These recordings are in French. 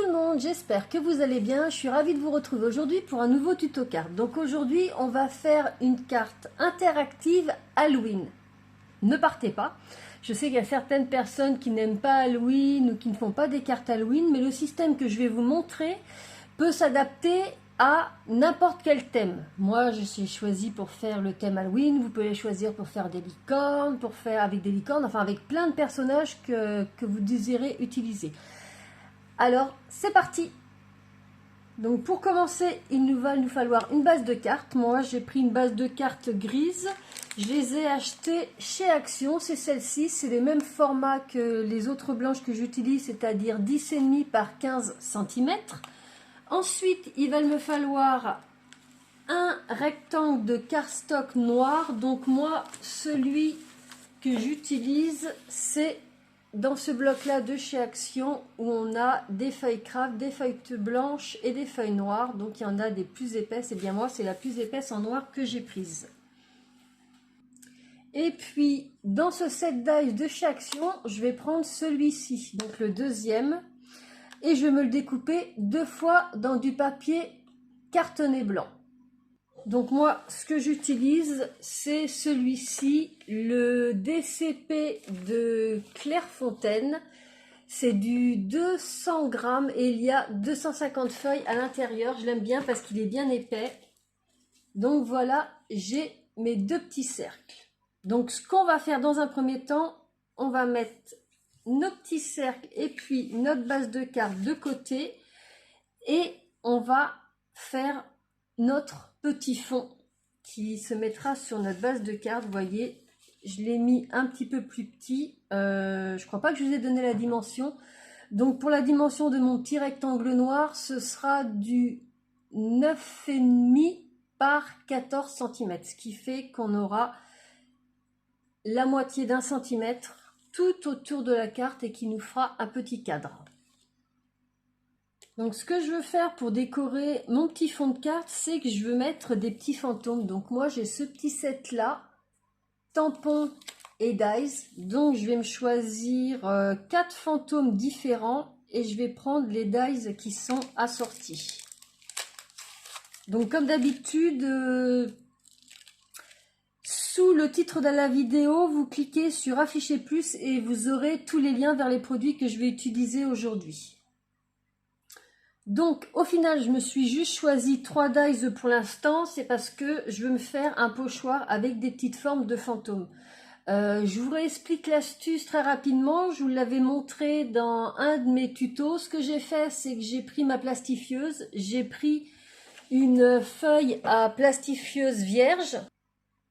le monde, j'espère que vous allez bien. Je suis ravie de vous retrouver aujourd'hui pour un nouveau tuto carte. Donc aujourd'hui, on va faire une carte interactive Halloween. Ne partez pas. Je sais qu'il y a certaines personnes qui n'aiment pas Halloween ou qui ne font pas des cartes Halloween, mais le système que je vais vous montrer peut s'adapter à n'importe quel thème. Moi, je suis choisi pour faire le thème Halloween. Vous pouvez choisir pour faire des licornes, pour faire avec des licornes, enfin avec plein de personnages que vous désirez utiliser. Alors, c'est parti! Donc pour commencer, il va nous falloir une base de cartes. Moi, j'ai pris une base de cartes grise. Je les ai achetées chez Action. C'est celle-ci. C'est les mêmes formats que les autres blanches que j'utilise, c'est-à-dire 10,5 par 15 cm. Ensuite, il va me falloir un rectangle de cardstock noir. Donc moi, celui que j'utilise, c'est dans ce bloc-là de chez Action où on a des feuilles craft, des feuilles blanches et des feuilles noires. Donc il y en a des plus épaisses. Et bien moi, c'est la plus épaisse en noir que j'ai prise. Et puis, dans ce set dies de chez Action, je vais prendre celui-ci, donc le deuxième. Et je vais me le découper 2 fois dans du papier cartonné blanc. Donc moi, ce que j'utilise, c'est celui-ci, le DCP de Clairefontaine. C'est du 200 grammes et il y a 250 feuilles à l'intérieur. Je l'aime bien parce qu'il est bien épais. Donc voilà, j'ai mes 2 petits cercles. Donc ce qu'on va faire dans un premier temps, on va mettre nos petits cercles et puis notre base de cartes de côté. Et on va faire notre petit fond qui se mettra sur notre base de cartes. Vous voyez, je l'ai mis un petit peu plus petit. Je crois pas que je vous ai donné la dimension. Donc pour la dimension de mon petit rectangle noir, ce sera du 9,5 par 14 cm. Ce qui fait qu'on aura la moitié d'un centimètre tout autour de la carte et qui nous fera un petit cadre. Donc ce que je veux faire pour décorer mon petit fond de carte, c'est que je veux mettre des petits fantômes. Donc moi j'ai ce petit set là, tampons et dies. Donc je vais me choisir 4 fantômes différents et je vais prendre les dies qui sont assortis. Donc comme d'habitude, sous le titre de la vidéo, vous cliquez sur afficher plus et vous aurez tous les liens vers les produits que je vais utiliser aujourd'hui. Donc au final, je me suis juste choisi 3 dies pour l'instant. C'est parce que je veux me faire un pochoir avec des petites formes de fantômes. Je vous réexplique l'astuce très rapidement. Je vous l'avais montré dans un de mes tutos. Ce que j'ai fait, c'est que j'ai pris ma plastifieuse. J'ai pris une feuille à plastifieuse vierge.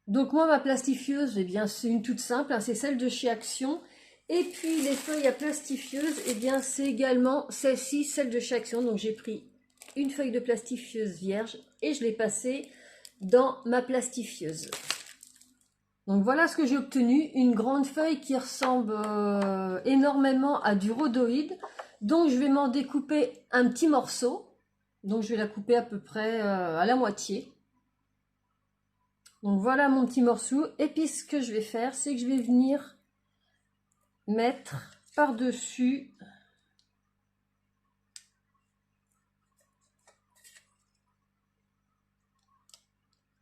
Donc moi, ma plastifieuse, eh bien, c'est une toute simple, hein, c'est celle de chez Action. Et puis les feuilles à plastifieuse, eh bien, c'est également celle-ci, celle de chez Action. Donc j'ai pris une feuille de plastifieuse vierge et je l'ai passée dans ma plastifieuse. Donc voilà ce que j'ai obtenu, une grande feuille qui ressemble énormément à du rhodoïde. Donc je vais m'en découper un petit morceau. Donc je vais la couper à peu près à la moitié. Donc voilà mon petit morceau. Et puis ce que je vais faire, c'est que je vais venir mettre par-dessus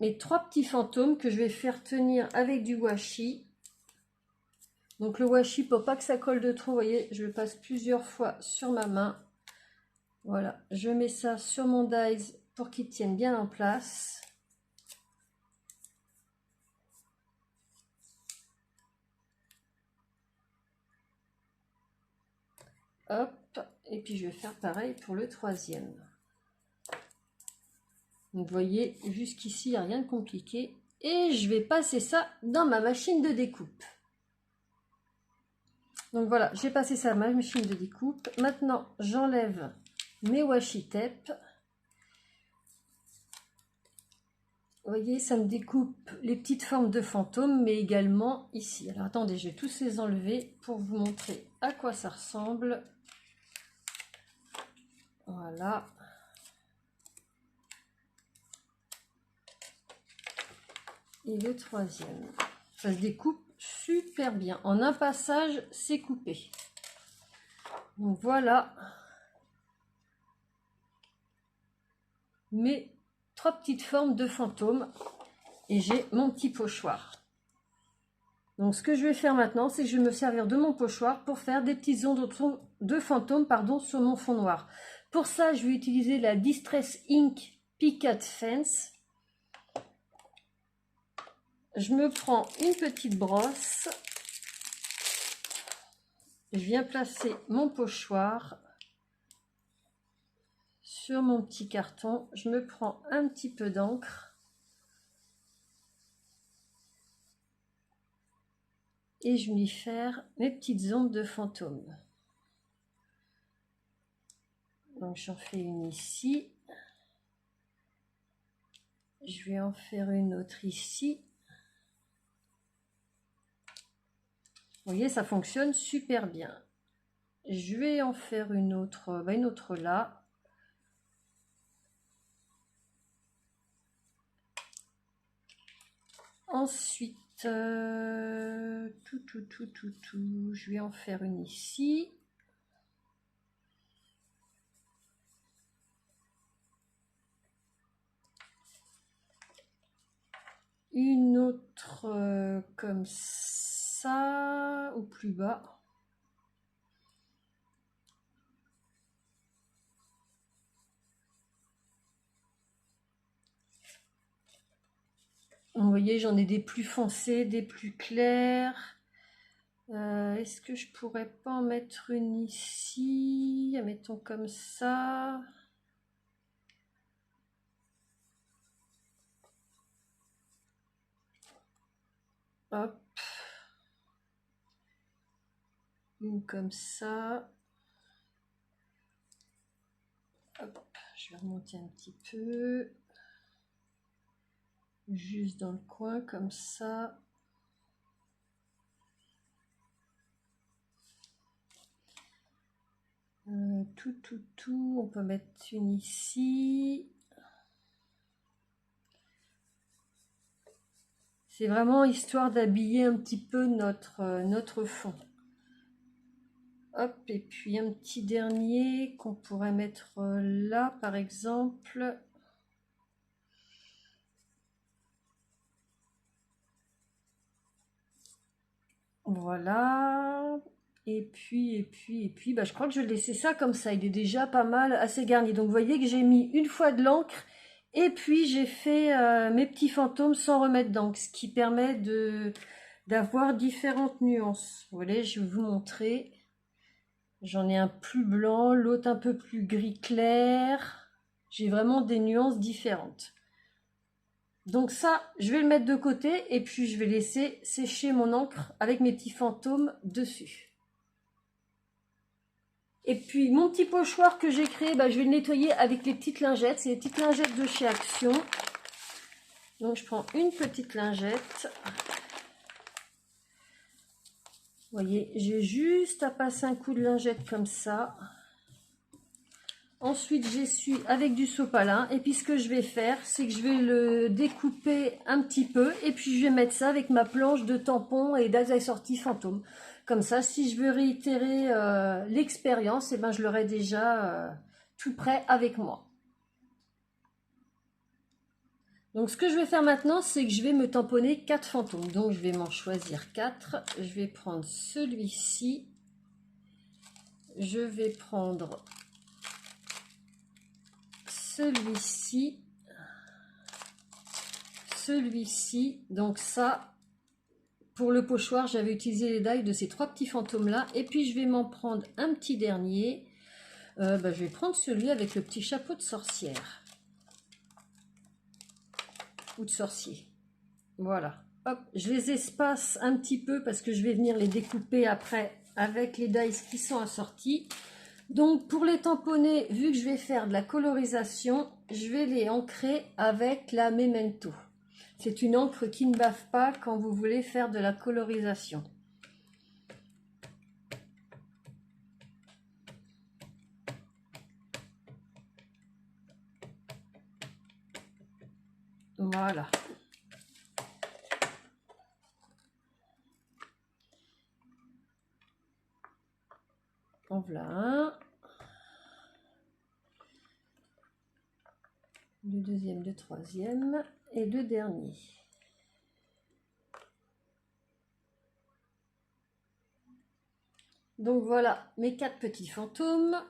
mes 3 petits fantômes que je vais faire tenir avec du washi. Donc le washi, pour pas que ça colle de trop, vous voyez, je le passe plusieurs fois sur ma main. Voilà, je mets ça sur mon dies pour qu'il tienne bien en place. Hop, et puis je vais faire pareil pour le troisième. Donc, vous voyez, jusqu'ici, il n'y a rien de compliqué. Et je vais passer ça dans ma machine de découpe. Donc voilà, j'ai passé ça à ma machine de découpe. Maintenant, j'enlève mes washi tape. Vous voyez, ça me découpe les petites formes de fantômes, mais également ici. Alors attendez, je vais tous les enlever pour vous montrer à quoi ça ressemble. Voilà. Et le troisième. Ça se découpe super bien. En un passage, c'est coupé. Donc voilà mes 3 petites formes de fantômes et j'ai mon petit pochoir. Donc ce que je vais faire maintenant, c'est que je vais me servir de mon pochoir pour faire des petites ondes de fantômes sur mon fond noir. Pour ça, je vais utiliser la Distress Ink Picket Fence. Je me prends une petite brosse. Je viens placer mon pochoir sur mon petit carton. Je me prends un petit peu d'encre. Et je vais y faire mes petites ondes de fantômes. Donc j'en fais une ici. Je vais en faire une autre ici. Vous voyez, ça fonctionne super bien. Je vais en faire une autre là. Ensuite, je vais en faire une ici. Une autre comme ça, ou plus bas. Vous voyez, j'en ai des plus foncés, des plus clairs. Est-ce que je pourrais pas en mettre une ici? Mettons comme ça. Hop. Une comme ça. Hop. Je vais remonter un petit peu. Juste dans le coin comme ça. On peut mettre une ici. C'est vraiment histoire d'habiller un petit peu notre fond. Hop, et puis un petit dernier qu'on pourrait mettre là par exemple. Voilà. Et puis, je crois que je vais laisser ça comme ça. Il est déjà pas mal, assez garni. Donc, vous voyez que j'ai mis une fois de l'encre. Et puis, j'ai fait mes petits fantômes sans remettre d'encre. Ce qui permet d'avoir différentes nuances. Vous voyez, je vais vous montrer. J'en ai un plus blanc, l'autre un peu plus gris clair. J'ai vraiment des nuances différentes. Donc ça, je vais le mettre de côté et puis je vais laisser sécher mon encre avec mes petits fantômes dessus. Et puis mon petit pochoir que j'ai créé, je vais le nettoyer avec les petites lingettes. C'est les petites lingettes de chez Action. Donc je prends une petite lingette. Vous voyez, j'ai juste à passer un coup de lingette comme ça. Ensuite, j'essuie avec du sopalin. Et puis, ce que je vais faire, c'est que je vais le découper un petit peu. Et puis, je vais mettre ça avec ma planche de tampons et d'assortis fantômes. Comme ça, si je veux réitérer l'expérience, je l'aurai déjà tout prêt avec moi. Donc, ce que je vais faire maintenant, c'est que je vais me tamponner 4 fantômes. Donc, je vais m'en choisir 4. Je vais prendre celui-ci. Je vais prendre celui-ci, donc ça, pour le pochoir, j'avais utilisé les dailles de ces 3 petits fantômes là, et puis je vais m'en prendre un petit dernier, je vais prendre celui avec le petit chapeau de sorcière, ou de sorcier, voilà, hop, je les espace un petit peu parce que je vais venir les découper après avec les dies qui sont assortis. Donc pour les tamponner, vu que je vais faire de la colorisation, je vais les ancrer avec la Memento. C'est une encre qui ne bave pas quand vous voulez faire de la colorisation. Voilà. En voilà un. le deuxième, le troisième et le dernier. Donc voilà mes 4 petits fantômes.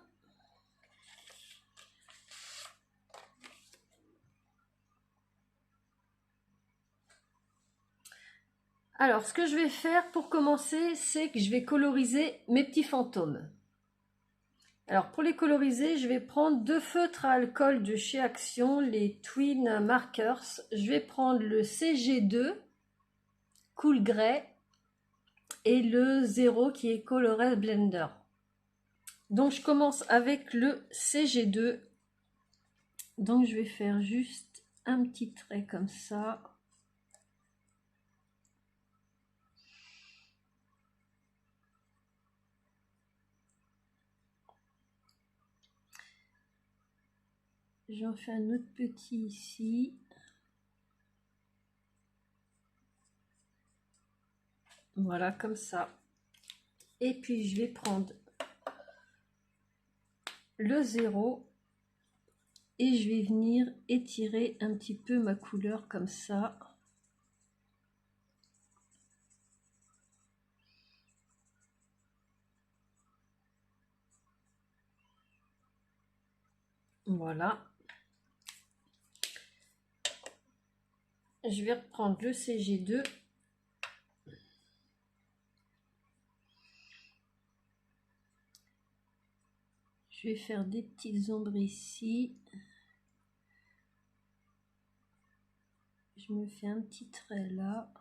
Alors, ce que je vais faire pour commencer, c'est que je vais coloriser mes petits fantômes. Alors, pour les coloriser, je vais prendre 2 feutres à alcool de chez Action, les Twin Markers. Je vais prendre le CG2, Cool Grey, et le 0 qui est Colorel Blender. Donc, je commence avec le CG2. Donc, je vais faire juste un petit trait comme ça. J'en fais un autre petit ici. Voilà, comme ça. Et puis, je vais prendre le 0 et je vais venir étirer un petit peu ma couleur comme ça. Voilà. Je vais reprendre le CG2. Je vais faire des petites ombres ici. Je me fais un petit trait là.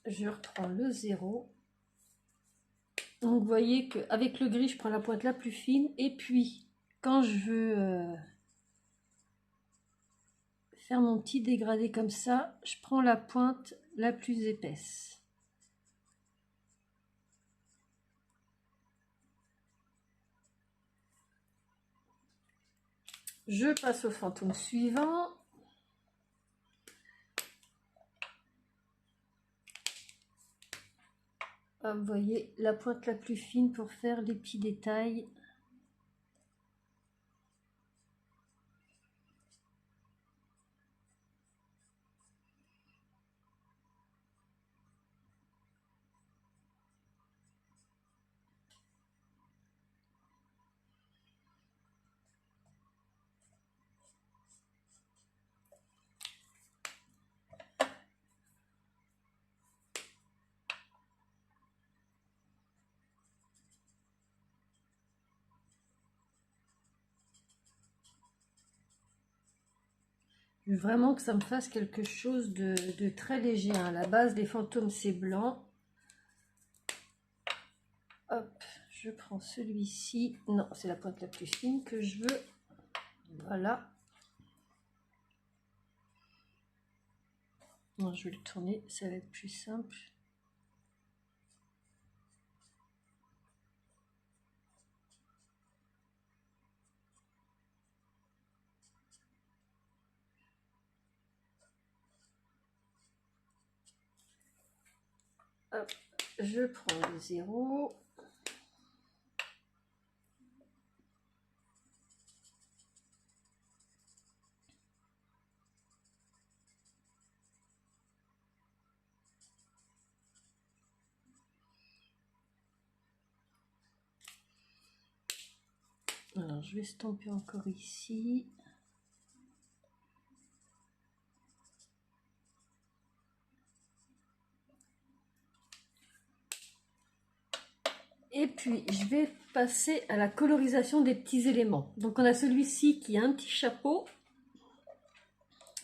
Je reprends le 0. Donc vous voyez qu'avec le gris, je prends la pointe la plus fine. Et puis, quand je veux faire mon petit dégradé comme ça, je prends la pointe la plus épaisse. Je passe au fantôme suivant. Vous voyez la pointe la plus fine pour faire les petits détails. Je veux vraiment que ça me fasse quelque chose de très léger. À la base, les fantômes, c'est blanc. Hop, je prends celui-ci. Non, c'est la pointe la plus fine que je veux. Voilà. Non, je vais le tourner, ça va être plus simple. Hop, je prends le 0. Alors, je vais estomper encore ici. Et puis, je vais passer à la colorisation des petits éléments. Donc, on a celui-ci qui a un petit chapeau.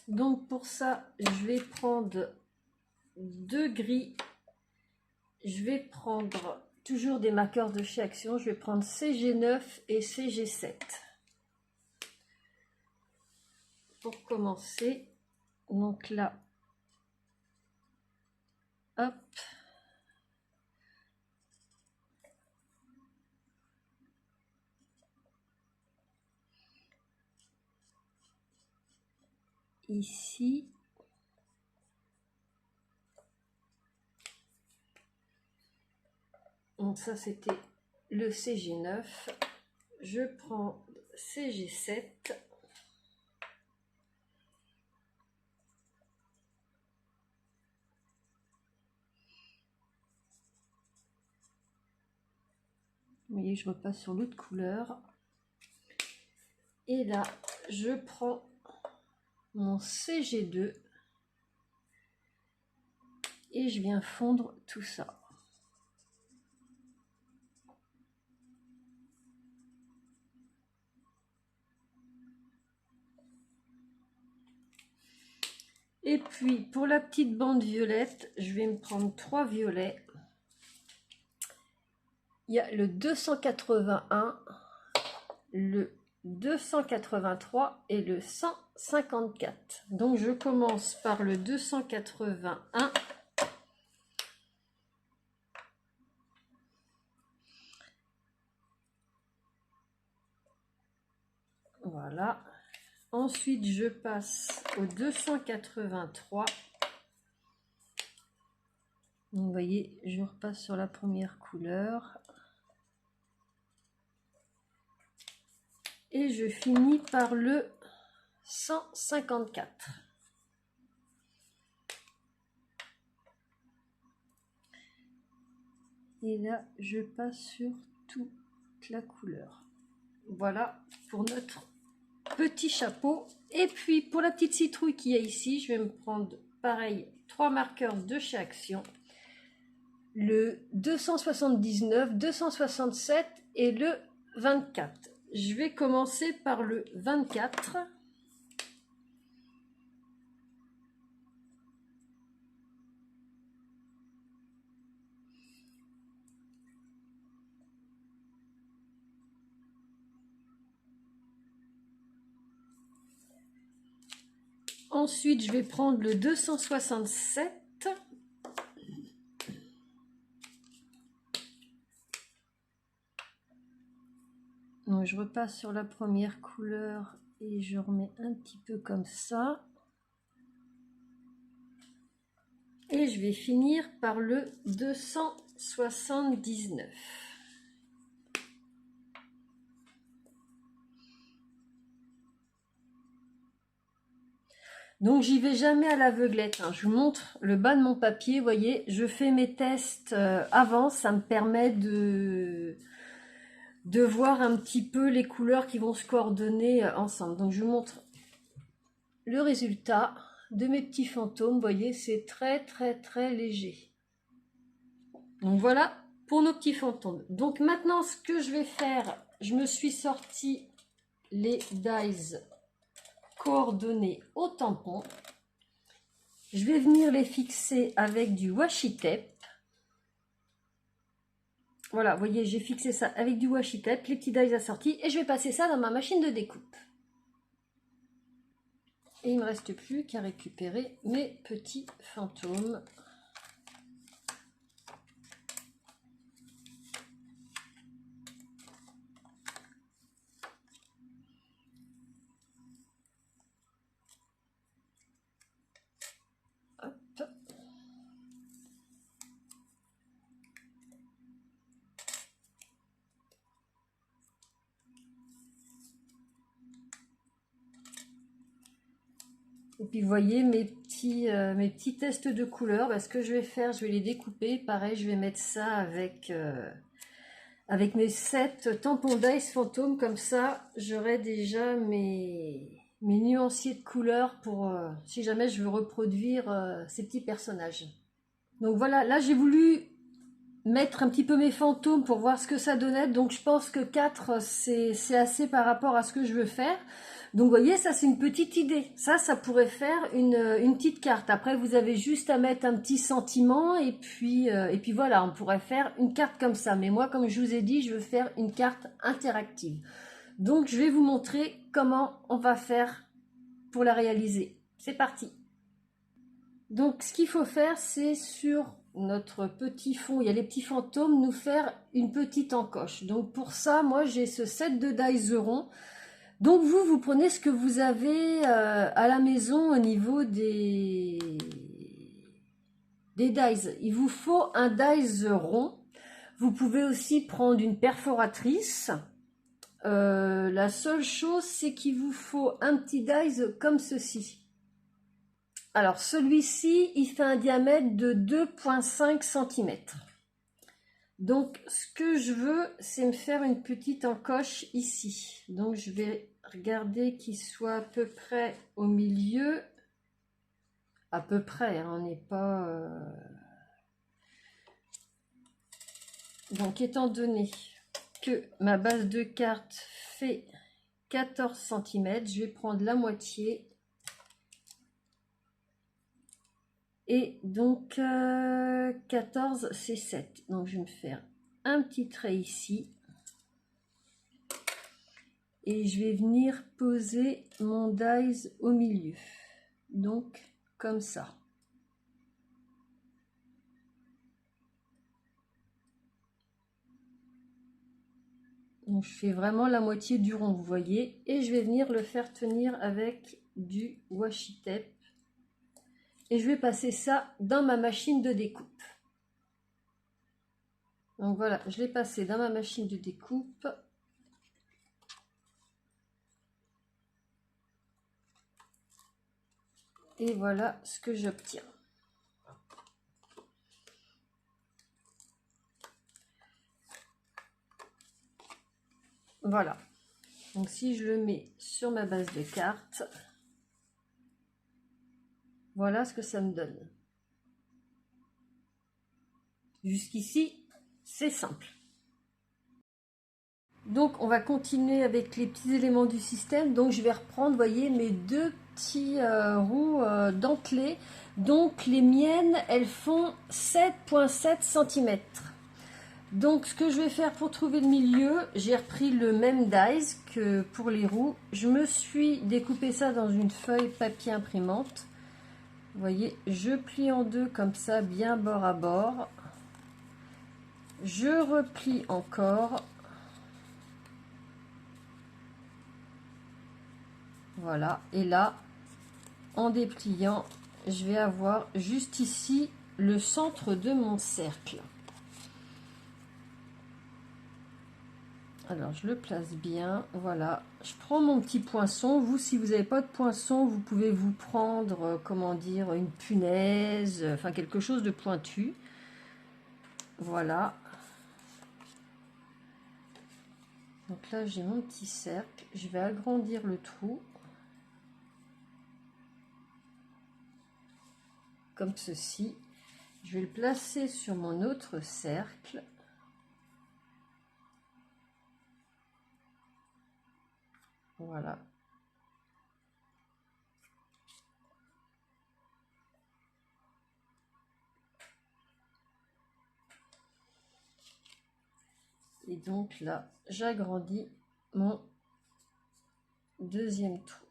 Donc, pour ça, je vais prendre 2 gris. Je vais prendre toujours des marqueurs de chez Action. Je vais prendre CG9 et CG7. Pour commencer, donc là, hop. ici. Donc ça c'était le CG9. Je prends CG7. Vous voyez, je repasse sur l'autre couleur. Et là, je prends mon CG2 et je viens fondre tout ça. Et puis, pour la petite bande violette, je vais me prendre 3 violets. Il y a le 281, le 283 et le 154. Donc, je commence par le 281. Voilà. Ensuite, je passe au 283. Donc, vous voyez, je repasse sur la première couleur. Et je finis par le 154. Et là, je passe sur toute la couleur. Voilà pour notre petit chapeau. Et puis pour la petite citrouille qu'il y a ici, je vais me prendre pareil 3 marqueurs de chez Action, le 279, 267 et le 24. Je vais commencer par le 24. Ensuite, je vais prendre le 267. Donc, je repasse sur la première couleur et je remets un petit peu comme ça. Et je vais finir par le 279. Donc j'y vais jamais à l'aveuglette, hein. Je vous montre le bas de mon papier, vous voyez, je fais mes tests avant, ça me permet de voir un petit peu les couleurs qui vont se coordonner ensemble. Donc je vous montre le résultat de mes petits fantômes, vous voyez, c'est très léger. Donc voilà pour nos petits fantômes. Donc maintenant ce que je vais faire, je me suis sorti les dies coordonnées au tampon. Je vais venir les fixer avec du washi tape. Voilà, vous voyez, j'ai fixé ça avec du washi tape, les petits dies assortis, et je vais passer ça dans ma machine de découpe. Et il ne me reste plus qu'à récupérer mes petits fantômes. Hop. Et puis vous voyez mes petits tests de couleurs, ce que je vais faire, je vais les découper. Pareil, je vais mettre ça avec mes 7 tampons Dice fantômes. Comme ça, j'aurai déjà mes nuanciers de couleurs pour si jamais je veux reproduire ces petits personnages. Donc voilà, là j'ai voulu mettre un petit peu mes fantômes pour voir ce que ça donnait. Donc je pense que 4 c'est assez par rapport à ce que je veux faire. Donc vous voyez, ça c'est une petite idée. Ça pourrait faire une petite carte. Après vous avez juste à mettre un petit sentiment et puis voilà, on pourrait faire une carte comme ça. Mais moi, comme je vous ai dit, je veux faire une carte interactive. Donc je vais vous montrer comment on va faire pour la réaliser. C'est parti. Donc ce qu'il faut faire, c'est sur notre petit fond, il y a les petits fantômes, nous faire une petite encoche. Donc pour ça, moi j'ai ce set de dies rond. Donc vous prenez ce que vous avez à la maison au niveau des dies. Il vous faut un dies rond. Vous pouvez aussi prendre une perforatrice. La seule chose, c'est qu'il vous faut un petit dies comme ceci. Alors celui-ci, il fait un diamètre de 2,5 cm. Donc ce que je veux, c'est me faire une petite encoche ici. Donc je vais regarder qu'il soit à peu près au milieu. À peu près, hein, on n'est pas... Donc étant donné que ma base de carte fait 14 cm, je vais prendre la moitié. Et donc 14 c'est 7. Donc je vais me faire un petit trait ici. Et je vais venir poser mon dies au milieu. Donc comme ça. Donc je fais vraiment la moitié du rond, vous voyez. Et je vais venir le faire tenir avec du washi tape. Et je vais passer ça dans ma machine de découpe. Donc voilà, je l'ai passé dans ma machine de découpe. Et voilà ce que j'obtiens. Voilà. Donc si je le mets sur ma base de carte, voilà ce que ça me donne. Jusqu'ici, c'est simple. Donc on va continuer avec les petits éléments du système. Donc je vais reprendre, voyez, mes deux petits roues dentelées. Donc les miennes, elles font 7,7 cm. Donc ce que je vais faire pour trouver le milieu, j'ai repris le même dies que pour les roues. Je me suis découpé ça dans une feuille papier imprimante. Vous voyez, je plie en deux comme ça, bien bord à bord. Je replie encore. Voilà, et là, en dépliant, je vais avoir juste ici le centre de mon cercle. Alors, je le place bien, voilà. Je prends mon petit poinçon. Vous, si vous n'avez pas de poinçon, vous pouvez vous prendre, comment dire, une punaise, enfin quelque chose de pointu. Voilà. Donc là, j'ai mon petit cercle. Je vais agrandir le trou. Comme ceci. Je vais le placer sur mon autre cercle. Voilà. Et donc là, j'agrandis mon deuxième trou.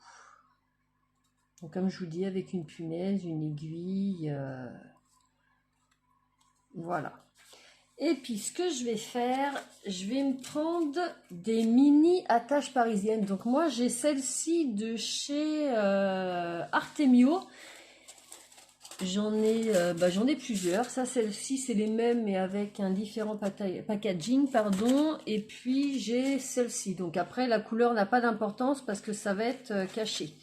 Donc, comme je vous dis, avec une punaise, une aiguille, voilà. Et puis ce que je vais faire, je vais me prendre des mini attaches parisiennes. Donc moi j'ai celle-ci de chez Artemio. J'en ai plusieurs. Ça, celle-ci, c'est les mêmes mais avec un différent packaging, pardon. Et puis j'ai celle-ci. Donc après, la couleur n'a pas d'importance parce que ça va être caché.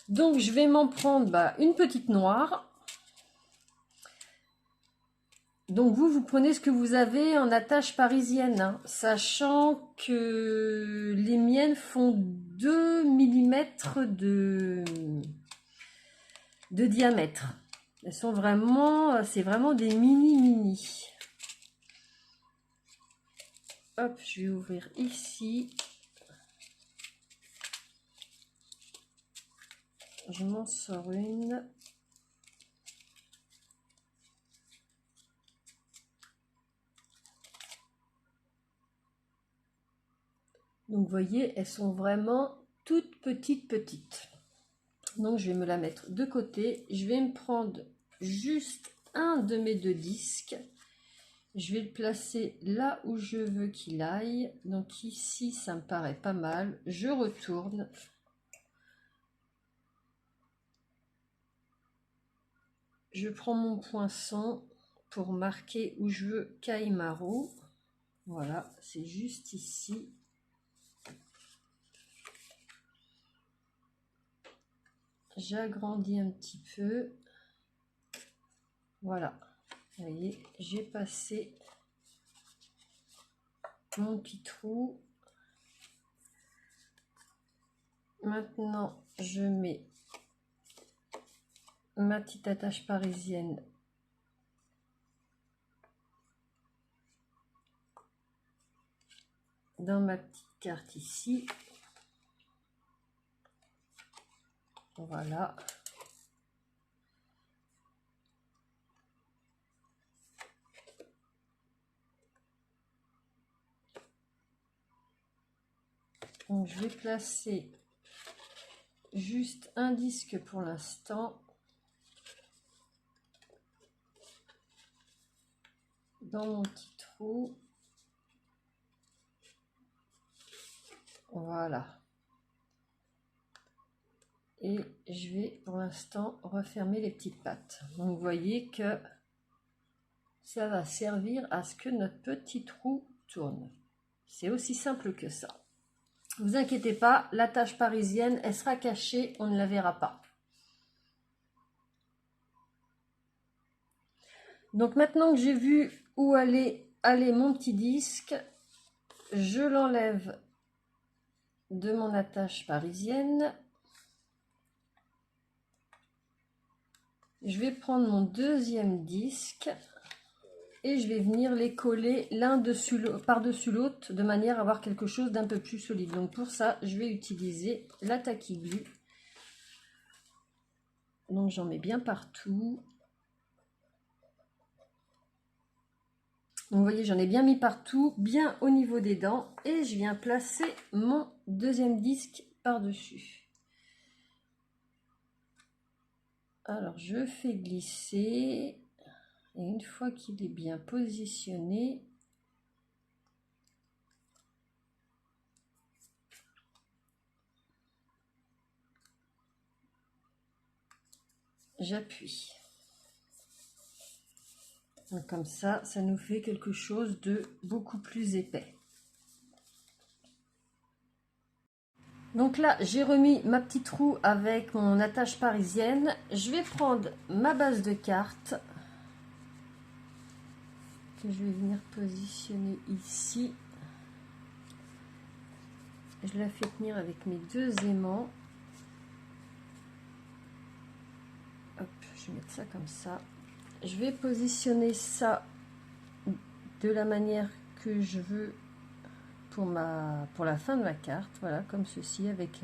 Donc je vais m'en prendre une petite noire. Donc vous prenez ce que vous avez en attache parisienne, hein, sachant que les miennes font 2 mm de diamètre. Elles sont vraiment, c'est vraiment des mini. Hop, je vais ouvrir ici. Je m'en sors une. Donc vous voyez, elles sont vraiment toutes petites. Donc je vais me la mettre de côté. Je vais me prendre juste un de mes deux disques. Je vais le placer là où je veux qu'il aille. Donc ici, ça me paraît pas mal. Je retourne. Je prends mon poinçon pour marquer où je veux qu'aille ma roue. Voilà, c'est juste ici. J'agrandis un petit peu. Voilà. Vous voyez, j'ai passé mon petit trou. Maintenant, je mets ma petite attache parisienne dans ma petite carte ici. Voilà. Donc, je vais placer juste un disque pour l'instant dans mon petit trou. Voilà. Et je vais pour l'instant refermer les petites pattes. Donc vous voyez que ça va servir à ce que notre petit trou tourne. C'est aussi simple que ça. Ne vous inquiétez pas, l'attache parisienne, elle sera cachée, on ne la verra pas. Donc maintenant que j'ai vu où allait aller mon petit disque, je l'enlève de mon attache parisienne. Je vais prendre mon deuxième disque et je vais venir les coller l'un par-dessus l'autre de manière à avoir quelque chose d'un peu plus solide. Donc pour ça, je vais utiliser la Tacky Glue. Donc j'en mets bien partout. Donc vous voyez, j'en ai bien mis partout, bien au niveau des dents. Et je viens placer mon deuxième disque par-dessus. Alors je fais glisser. Et une fois qu'il est bien positionné, j'appuie. Comme ça, ça nous fait quelque chose de beaucoup plus épais. Donc là, j'ai remis ma petite roue avec mon attache parisienne. Je vais prendre ma base de carte que je vais venir positionner ici. Je la fais tenir avec mes deux aimants. Hop, je vais mettre ça comme ça. Je vais positionner ça de la manière que je veux pour la fin de ma carte. Voilà, comme ceci, avec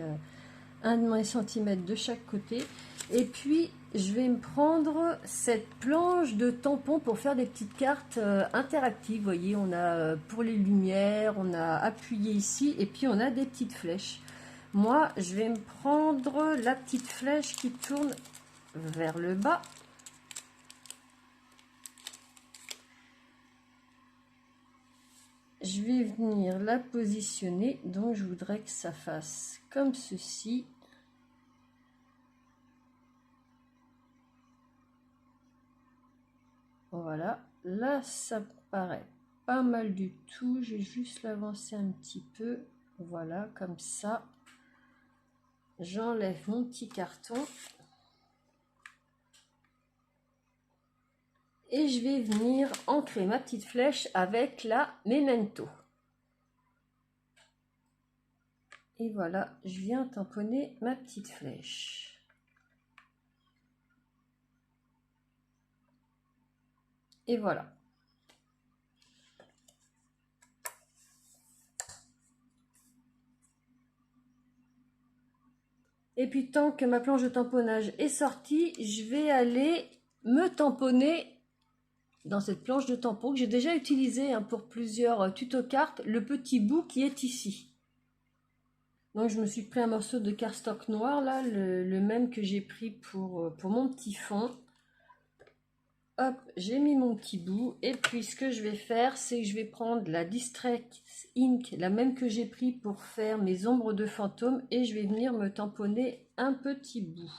1 cm de chaque côté. Et puis, je vais me prendre cette planche de tampons pour faire des petites cartes interactives. Vous voyez, on a pour les lumières, on a appuyé ici, et puis on a des petites flèches. Moi, je vais me prendre la petite flèche qui tourne vers le bas. Je vais venir la positionner, donc je voudrais que ça fasse comme ceci. Voilà, là ça paraît pas mal du tout, j'ai juste l'avancer un petit peu, voilà, comme ça. J'enlève mon petit carton et je vais venir ancrer ma petite flèche avec la Memento. Et voilà, je viens tamponner ma petite flèche. Et voilà. Et puis tant que ma planche de tamponnage est sortie, je vais aller me tamponner dans cette planche de tampon que j'ai déjà utilisée pour plusieurs tuto-cartes, le petit bout qui est ici. Donc je me suis pris un morceau de cardstock noir, là, le même que j'ai pris pour mon petit fond. Hop, j'ai mis mon petit bout. Et puis, ce que je vais faire, c'est que je vais prendre la Distress Ink, la même que j'ai pris pour faire mes ombres de fantômes. Et je vais venir me tamponner un petit bout.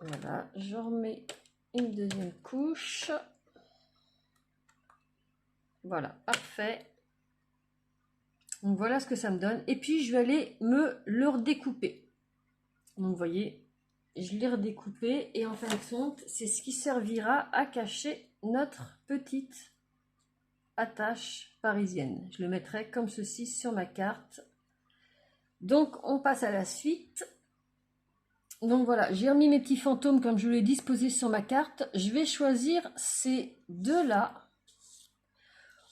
Voilà, je remets une deuxième couche. Voilà, parfait. Donc voilà ce que ça me donne. Et puis je vais aller me le redécouper. Donc vous voyez, je l'ai redécoupé et en fin de compte, c'est ce qui servira à cacher notre petite attache parisienne. Je le mettrai comme ceci sur ma carte. Donc on passe à la suite. Donc voilà, j'ai remis mes petits fantômes comme je l'ai disposé sur ma carte. Je vais choisir ces deux-là,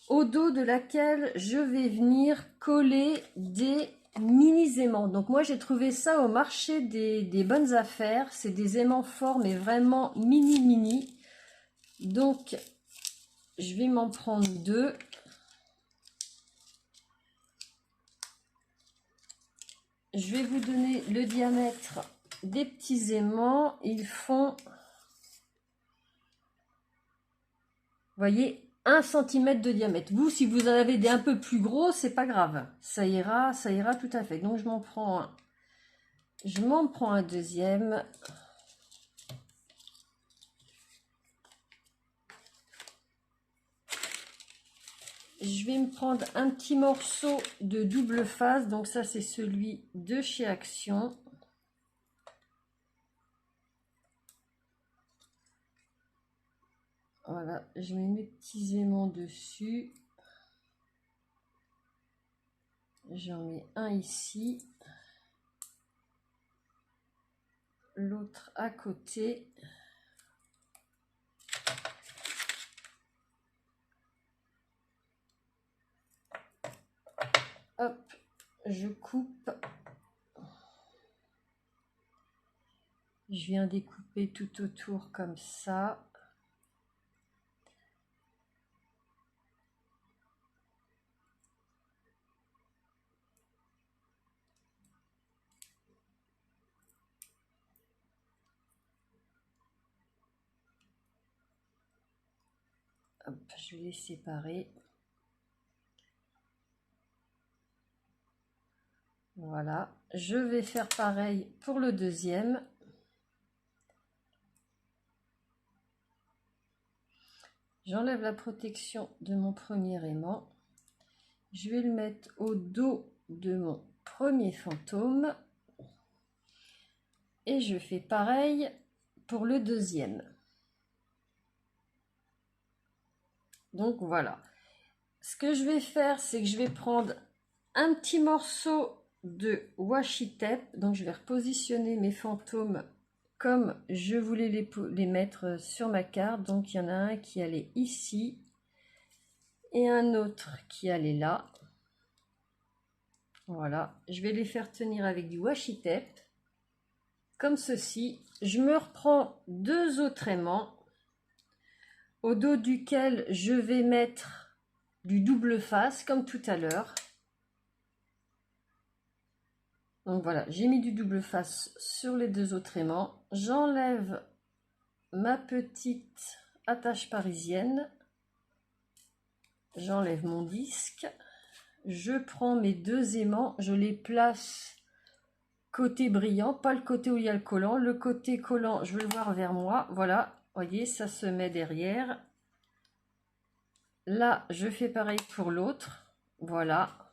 au dos de laquelle je vais venir coller des mini aimants. Donc moi j'ai trouvé ça au marché des bonnes affaires. C'est des aimants forts mais vraiment mini. Donc je vais m'en prendre deux. Je vais vous donner le diamètre des petits aimants. Ils font, vous voyez, 1 cm de diamètre. Vous, si vous en avez des un peu plus gros, c'est pas grave. Ça ira tout à fait. Donc je m'en prends un. Je m'en prends un deuxième. Je vais me prendre un petit morceau de double face. Donc ça, c'est celui de chez Action. Voilà, je mets mes petits aimants dessus. J'en mets un ici. L'autre à côté. Hop, je coupe. Je viens découper tout autour comme ça. Hop, je vais les séparer. Voilà, je vais faire pareil pour le deuxième. J'enlève la protection de mon premier aimant. Je vais le mettre au dos de mon premier fantôme. Et je fais pareil pour le deuxième. Donc voilà. Ce que je vais faire, c'est que je vais prendre un petit morceau de washi tape. Donc je vais repositionner mes fantômes comme je voulais les mettre sur ma carte. Donc il y en a un qui allait ici et un autre qui allait là. Voilà, je vais les faire tenir avec du washi tape comme ceci. Je me reprends deux autres aimants au dos duquel je vais mettre du double face comme tout à l'heure. Donc voilà, j'ai mis du double face sur les deux autres aimants. J'enlève ma petite attache parisienne. J'enlève mon disque. Je prends mes deux aimants, je les place côté brillant, pas le côté où il y a le collant. Le côté collant, je veux le voir vers moi. Voilà, voyez, ça se met derrière. Là, je fais pareil pour l'autre. Voilà.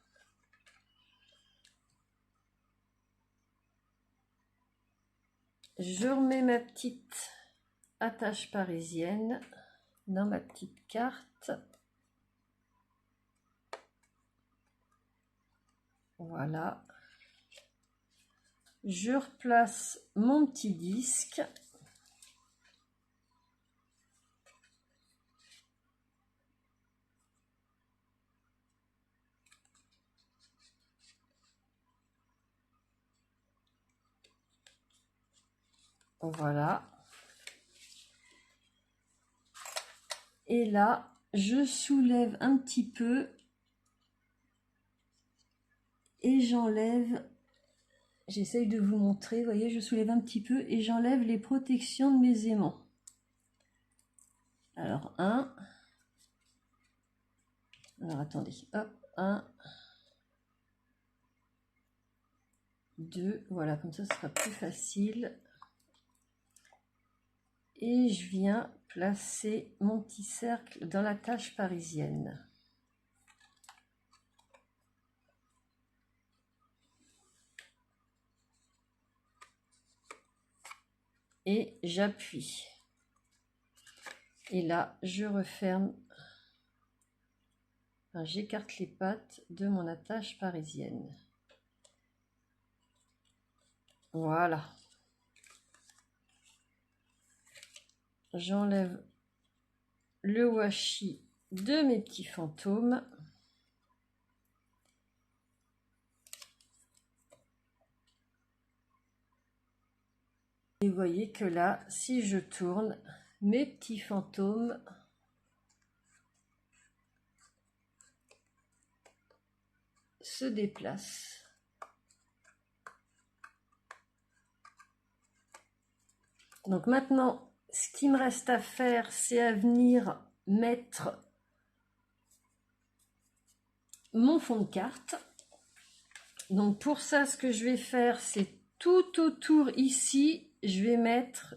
Je remets ma petite attache parisienne dans ma petite carte. Voilà. Je replace mon petit disque. Voilà. Et là, je soulève un petit peu et j'enlève, j'essaye de vous montrer, vous voyez, je soulève un petit peu et j'enlève les protections de mes aimants. Alors, alors attendez, hop, 1, 2, voilà, comme ça ce sera plus facile. Et je viens placer mon petit cercle dans la tâche parisienne. Et j'appuie. Et là, je referme. Enfin, j'écarte les pattes de mon attache parisienne. Voilà. J'enlève le washi de mes petits fantômes. Et vous voyez que là, si je tourne, mes petits fantômes se déplacent. Donc maintenant, ce qui me reste à faire, c'est à venir mettre mon fond de carte. Donc pour ça, ce que je vais faire, c'est tout autour ici, je vais mettre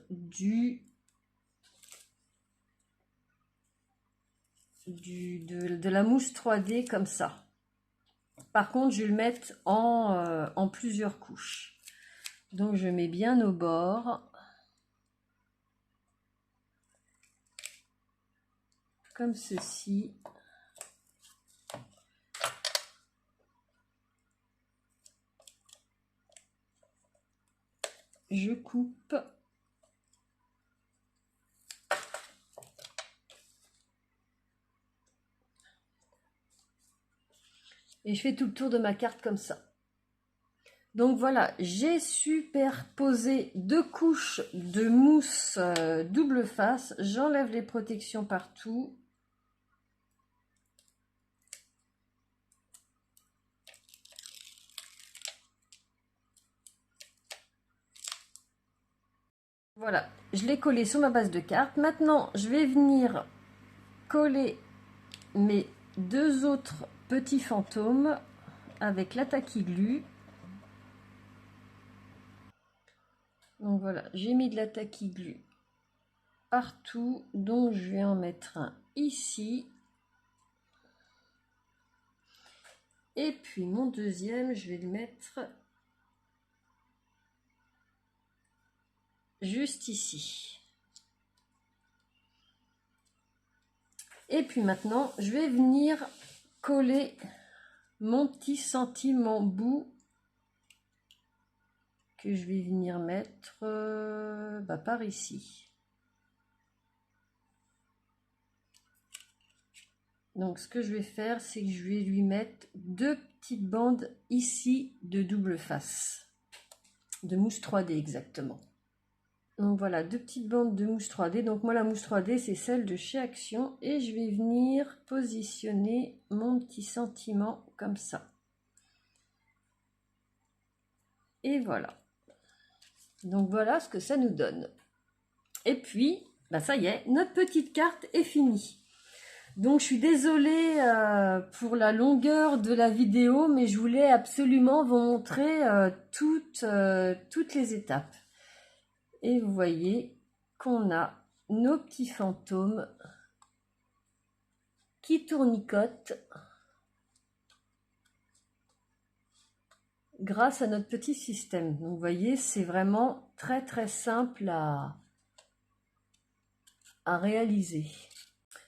de la mousse 3D comme ça. Par contre, je vais le mettre en plusieurs couches. Donc je mets bien au bord. Comme ceci. Je coupe. Et je fais tout le tour de ma carte comme ça. Donc voilà, j'ai superposé 2 couches de mousse double face. J'enlève les protections partout. Voilà, je l'ai collé sur ma base de carte. Maintenant, je vais venir coller mes 2 autres petits fantômes avec la tacky glue. Donc voilà, j'ai mis de la tacky glue partout, donc je vais en mettre un ici. Et puis mon deuxième, je vais le mettre juste ici. Et puis maintenant, je vais venir coller mon petit sentiment bout que je vais venir mettre par ici. Donc ce que je vais faire, c'est que je vais lui mettre 2 petites bandes ici de double face, de mousse 3D exactement. Donc voilà, 2 petites bandes de mousse 3D. Donc moi la mousse 3D c'est celle de chez Action et je vais venir positionner mon petit sentiment comme ça. Et voilà. Donc voilà ce que ça nous donne. Et puis, ça y est, notre petite carte est finie. Donc je suis désolée pour la longueur de la vidéo, mais je voulais absolument vous montrer toutes les étapes. Et vous voyez qu'on a nos petits fantômes qui tournicotent grâce à notre petit système. Donc vous voyez, c'est vraiment très très simple à réaliser.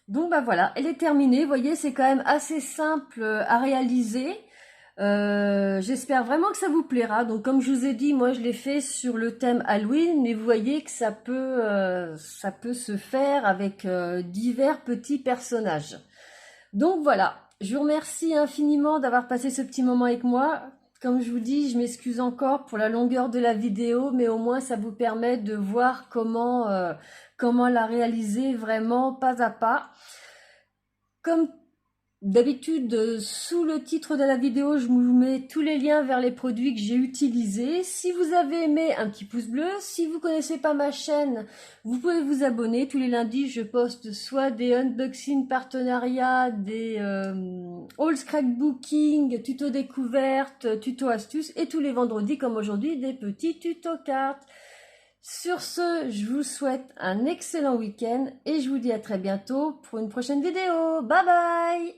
Donc voilà, elle est terminée. Vous voyez, c'est quand même assez simple à réaliser. J'espère vraiment que ça vous plaira. Donc comme je vous ai dit, moi je l'ai fait sur le thème Halloween, mais vous voyez que ça peut se faire avec divers petits personnages. Donc voilà, je vous remercie infiniment d'avoir passé ce petit moment avec moi. Comme je vous dis, je m'excuse encore pour la longueur de la vidéo, mais au moins ça vous permet de voir comment la réaliser vraiment pas à pas. Comme D'habitude, sous le titre de la vidéo, je vous mets tous les liens vers les produits que j'ai utilisés. Si vous avez aimé, un petit pouce bleu. Si vous connaissez pas ma chaîne, vous pouvez vous abonner. Tous les lundis, je poste soit des unboxing partenariats, des haul scrapbooking, tuto découverte, tuto astuces. Et tous les vendredis, comme aujourd'hui, des petits tutos cartes. Sur ce, je vous souhaite un excellent week-end et je vous dis à très bientôt pour une prochaine vidéo. Bye bye!